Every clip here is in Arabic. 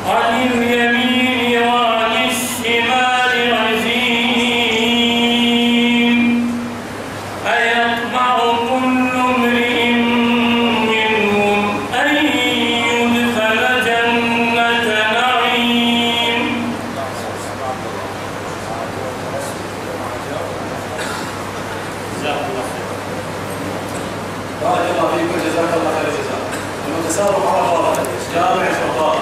عن اليمين وعن الشمال عزين أيطمع كل امرئ منهم أن يدخل جنة نعيم بارك الله فيكم، جزاك الله خير الجزاء. المتسابق على فاضل جامع شرطان.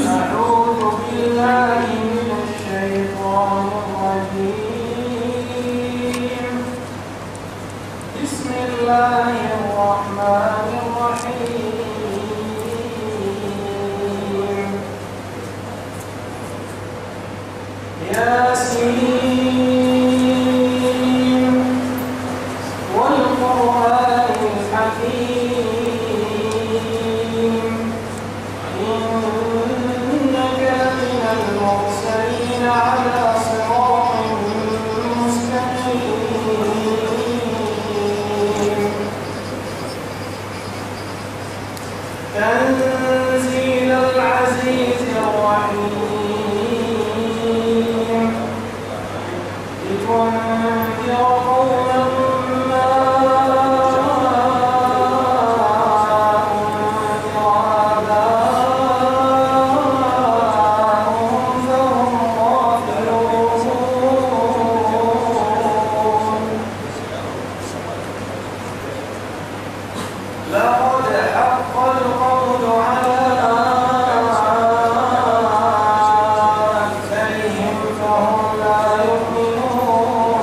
أعوذ بالله من الشيطان الرجيم. بسم الله الرحمن الرحيم. ياسين والقرآن الحكيم إنك من المرسلين على صراط مستقيم تنزيل العزيز الرحيم لتنذر قوما ما لقد حق القول على أكثرهم فهم لا يؤمنون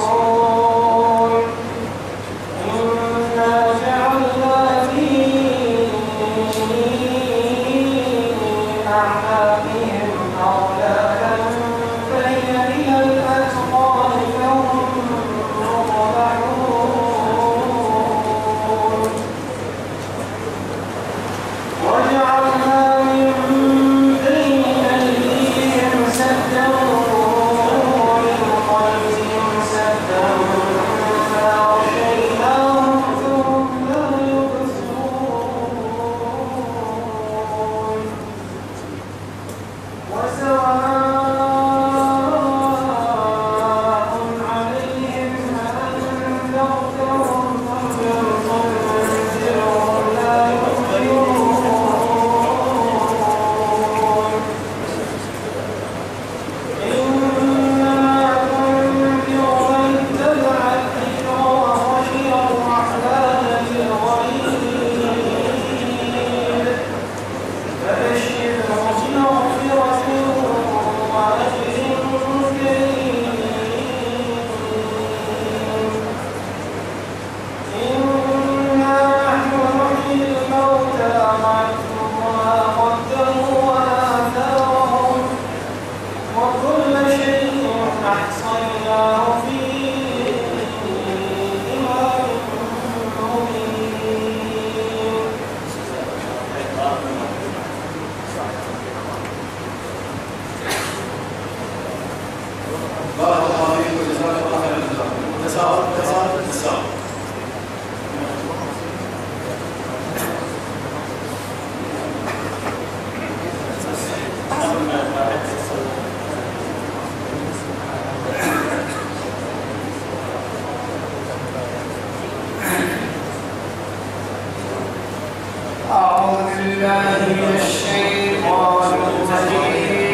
من الشيطان الرجيم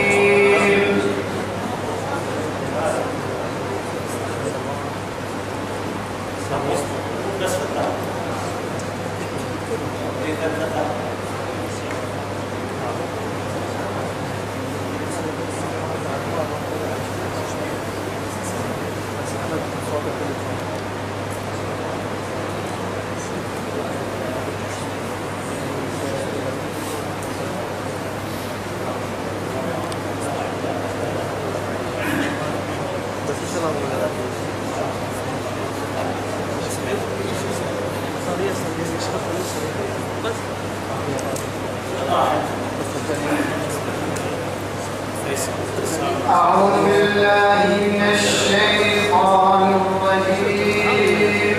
أعوذ بالله من الشيطان الرجيم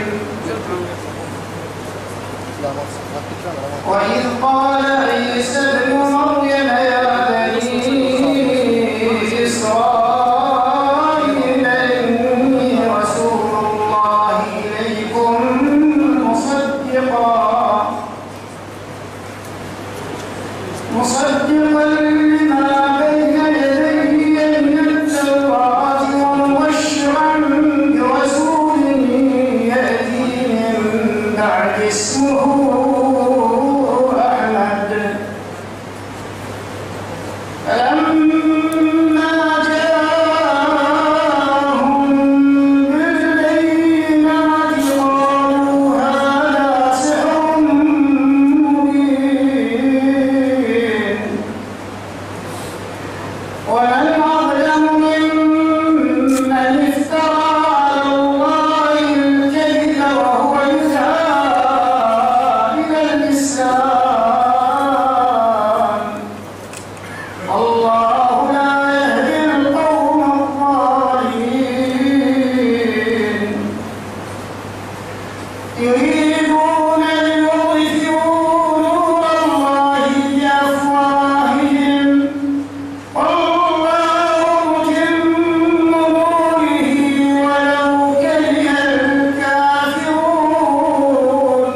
وإذ قال عيسى ابن مريم يا بني إسرائيل إني رسول الله إليكم مصدقا لما بين يدي من التوراة ومبشرا برسول يأتي من بعد اسمه أحمد فلما جاءهم بالبينات قالوا هذا سحر مبين ومن أظلم ممن افترى على الله الكذب وهو يدعى إلى الإسلام الله لا يهدي القوم الظالمين يريدون ليطفئوا نور الله بأفواههم والله متم نوره ولو كره الكافرون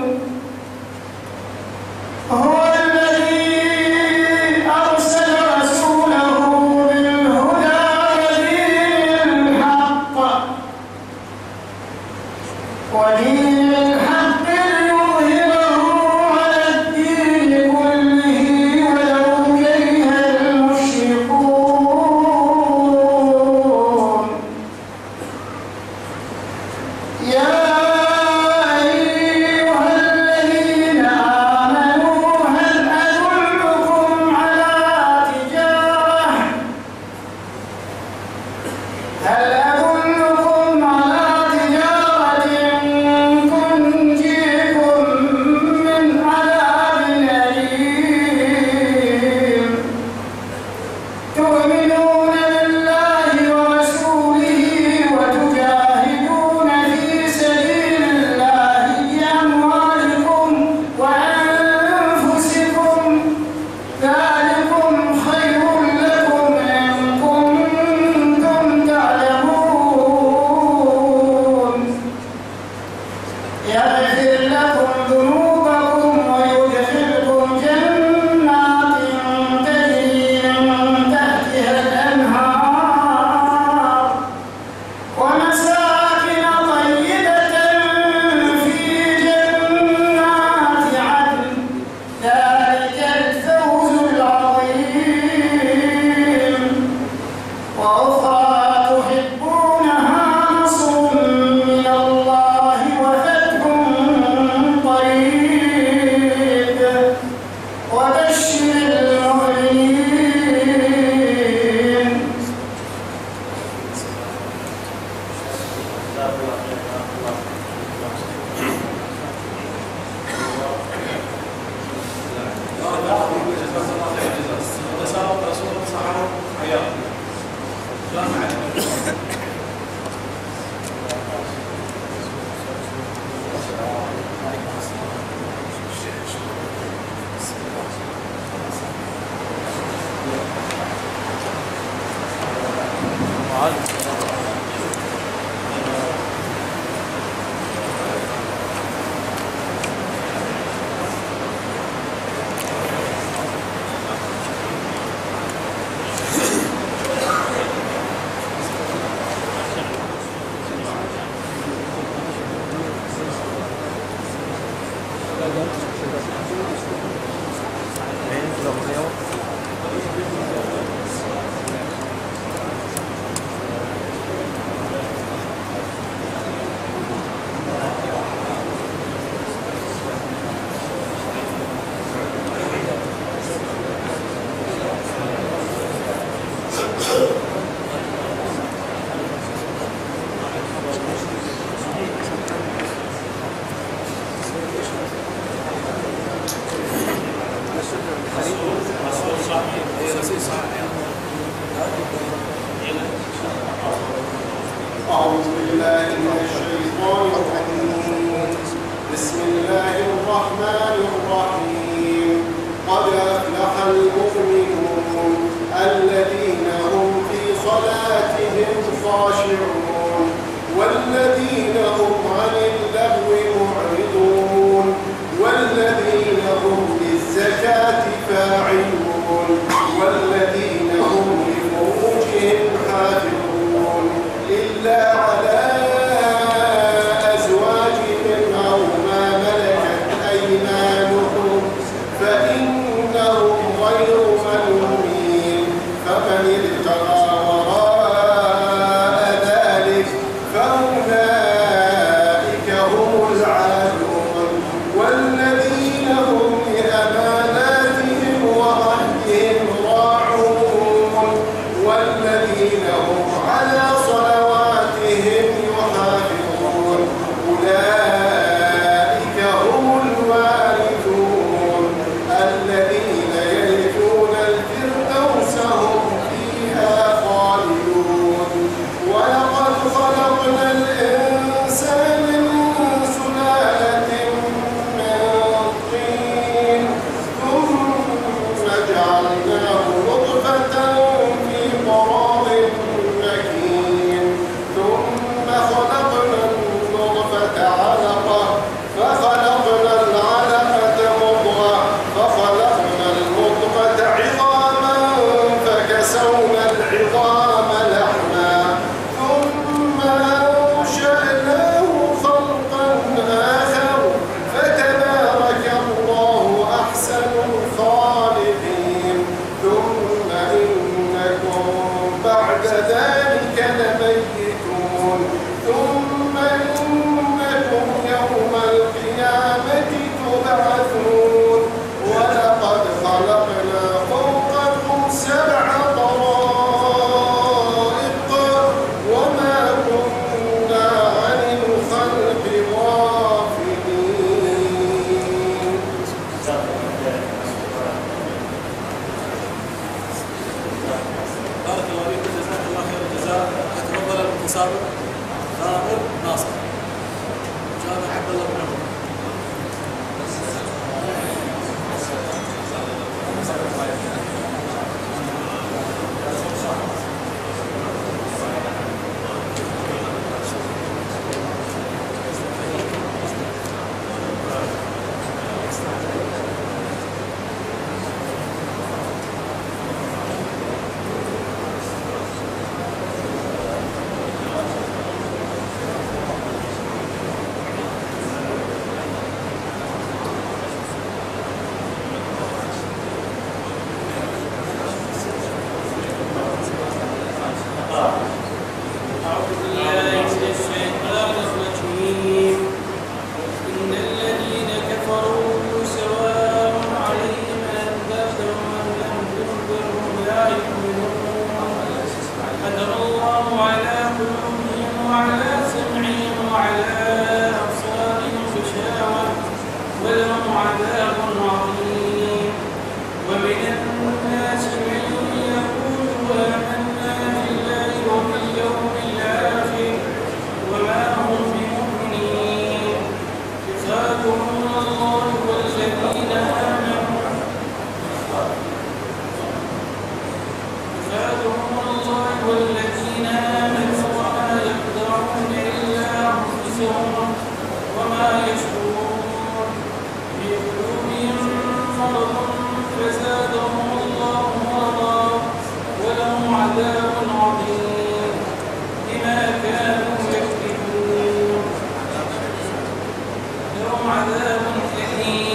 هو الذي أرسل رسوله بالهدى ودين الحق ليظهره على الدين كله ولو كره المشركون يا أيها الذين آمنوا هل أدلكم على تجارة تنجيكم من عذاب أليم تؤمنون بالله ورسوله وتجاهدون في سبيل الله بأموالكم وأنفسكم ذلكم خير لكم إن كنتم تعلمون يغفر لكم ذنوبكم ويدخلكم جنات تجري من تحتها الأنهار ومساكن طيبة في جنات عدن ذلك الفوز العظيم وأخرى تحبونها نصر من الله وفتح قريب وبشر المؤمنين أعوذ بالله من الشيطان الرجيم. بسم الله الرحمن الرحيم. قد أفلح المؤمنون الذين هم في صلاتهم خاشعون والذين هم عن اللغو معرضون والذين هم للزكاة فاعلون والذين هم لفروجهم حافظون إلا على أزواجهم أو ما ملكت أيمانهم فإنهم غير ملومين فمن ابتغى وراء ذلك فأولئك هم العادون والذين هم لأماناتهم وعهدهم راعون والذين هم على صلواتهم يحافظون أولئك هم الوارثون الذين يرثون الفردوس هم فيها خالدون ولقد خلقنا الإنسان من سلالة من طين ثم جعلناه نطفة في قرار مكين ثم خلقنا النطفة علقة فخلقنا العلقة مضغة فخلقنا المضغة عظاما فكسونا العظام لحما ثم أنشأناه خلقا آخر فتبارك الله أحسن الخالقين ثم إنكم بعد ذلك لميتون ثم إنكم يوم القيامة تبعثون ولقد خلقنا فوقكم 7 طرائق وما كنا عن الخلق غافلين. بارك الله فيك جزاك الله خير الجزاء. تفضل المتسابق ثامر ناصر جامع عبد الله بن عمر. أعوذ بالله من الشيطان الرجيم. إن الذين كفروا سواء عليهم أنذرتهم أم لم تنذرهم لا يؤمنون. ختم الله على قلوبهم وعلى سمعهم وعلى أبصارهم غشاوة ولهم عذاب عظيم. ومن الناس من يقول آمنا بالله وباليوم الآخر وما هم بمؤمنين. يخادعون الله والذين آمنوا وما يخدعون إلا أنفسهم وما يشعرون. في قلوبهم مرض فزادهم الله مرضا ولهم عذاب عظيم بما كانوا يكذبون. لهم عذاب أليم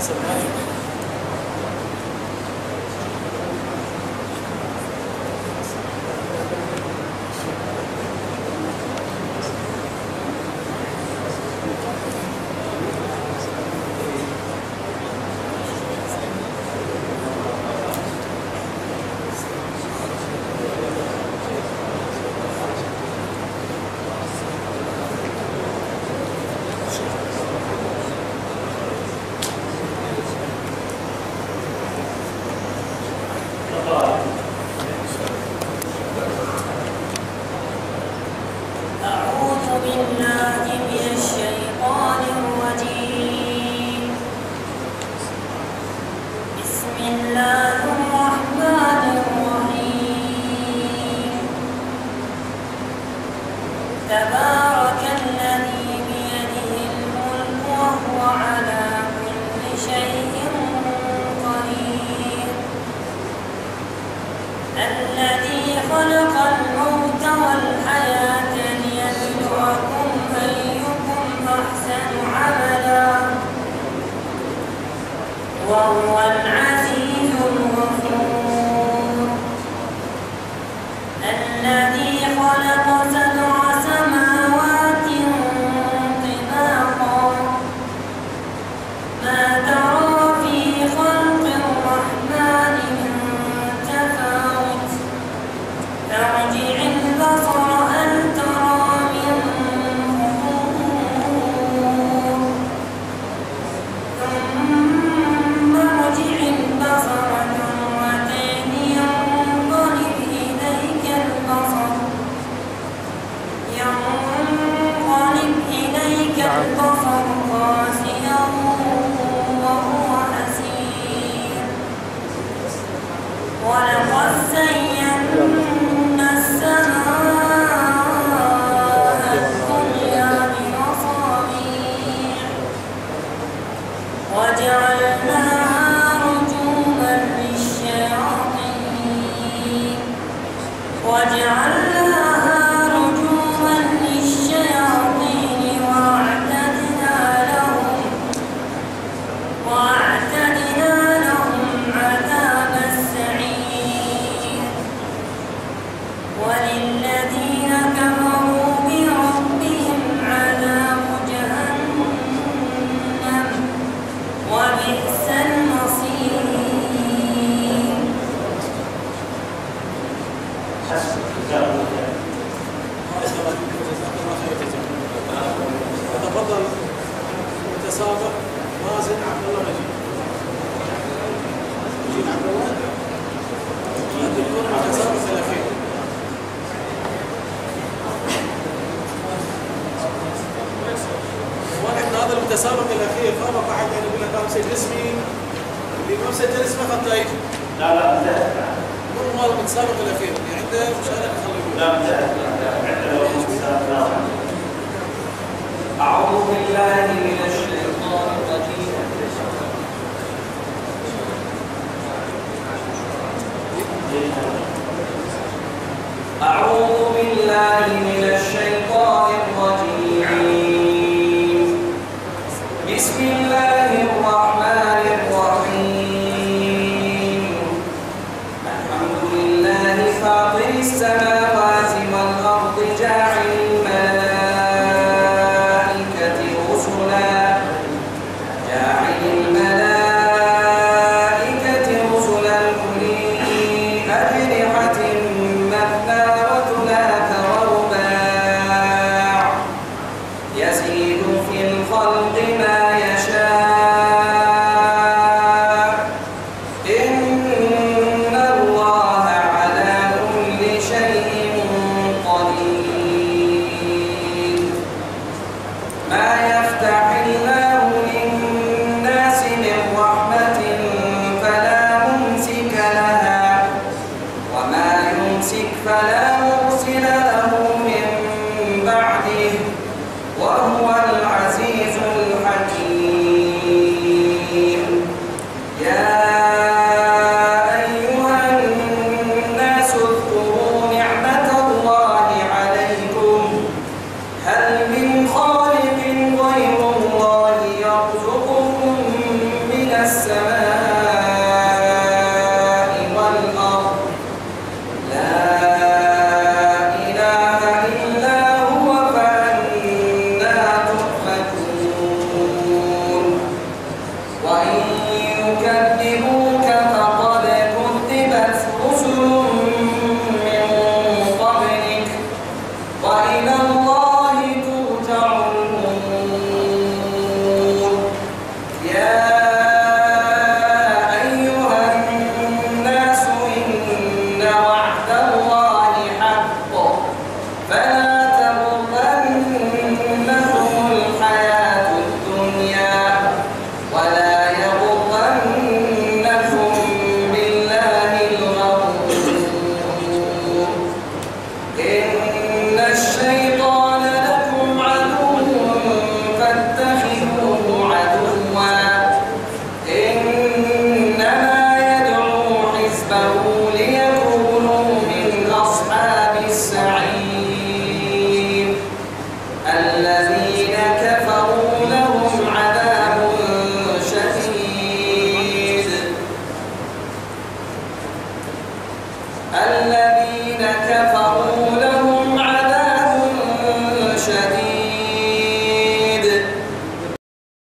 حسب هذه. تبارك الذي بيده الملك وهو على كل شيء قدير الذي خلق الموت والحياة ليبلوكم أيكم أحسن عملا وهو العزيز الغفور الذي خلق سبع سماوات طباقا ما ترى في خلق الرحمن من تفاوت فارجع البصر هل ترى من فطور ثم ارجع البصر كرتين ينقلب إليك البصر خاسئا وهو حسير ولقد زينا السماء الدنيا بمصابيح وجعلناها رجوما للشياطين وأعتدنا لهم عذاب السعير وللذين كفروا بربهم عذاب جهنم وبئس المصير تفضل متسابق مازن عبد الله مجيد عبد الله الدكتور المتسابق الاخير واحد هذا المتسابق الاخير فما واحد يعني يقول لك انا مسجل اسمي اللي ما مسجل اسمه خط يجي لا مو هذا المتسابق الاخير اللي عنده مشاركه خليه يقول لا أعوذ بالله من الشيطان الرجيم أعوذ بالله من الشيطان الرجيم بسم الله الرحمن الرحيم الحمد لله فاطر السماوات والأرض جاعل الملائكة رسلا أولي أجنحة مثنى وثلاث ورباع يزيد في الخلق ما